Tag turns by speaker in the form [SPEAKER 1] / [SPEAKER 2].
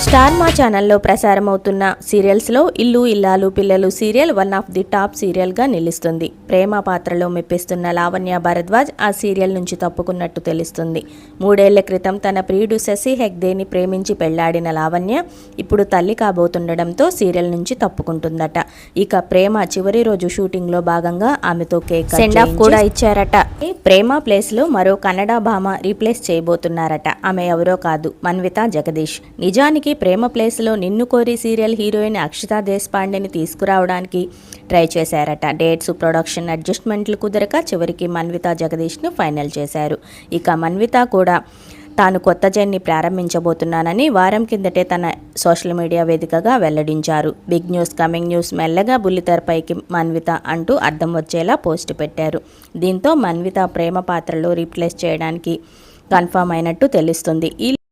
[SPEAKER 1] Star మా ఛానల్లో ప్రసారమవుతున్న సీరియల్స్లో ఇల్లు ఇల్లాలు పిల్లలు serial one of the top సీరియల్గా నిలుస్తుంది. ప్రేమ పాత్రలో మెప్పిస్తున్న లావణ్య భరద్వాజ్ ఆ సీరియల్ నుంచి తప్పుకున్నట్టు తెలుస్తుంది. 3 ఏళ్ల క్రితం తన ప్రియుడు శశి హెగ్దేని ప్రేమించి పెళ్లాడిన లావణ్య ఇప్పుడు తల్లి కాబోతుండడంతో సీరియల్ నుంచి తప్పుకుంటుందట. ఇక ప్రేమ చివరి రోజు షూటింగ్లో భాగంగా ఆమెతో కేక్ సెండ్ ఆఫ్ కూడా ఇచ్చారట. ప్రేమ ప్లేస్లో మరో కన్నడ భామ రీప్లేస్ చేయబోతున్నారట. ఆమె ఎవరో కాదు, మన్విత జగదీష్. నిజానికి ప్రేమ ప్లేస్లో నిన్ను కోరి సీరియల్ హీరోయిన్ అక్షితా దేశపాండేని తీసుకురావడానికి ట్రై చేశారట. డేట్స్, ప్రొడక్షన్ అడ్జస్ట్మెంట్లు కుదరక చివరికి మన్విత జగదీష్ను ఫైనల్ చేశారు. ఇక మన్విత కూడా తాను కొత్త జర్నీ ప్రారంభించబోతున్నానని వారం కిందటే తన సోషల్ మీడియా వేదికగా వెల్లడించారు. బిగ్ న్యూస్ కమింగ్ న్యూస్, మెల్లగా బుల్లితెరపైకి మన్విత అంటూ అర్థం వచ్చేలా పోస్ట్ పెట్టారు. దీంతో మన్విత ప్రేమ పాత్రలో రీప్లేస్ చేయడానికి కన్ఫర్మ్ అయినట్టు తెలుస్తుంది.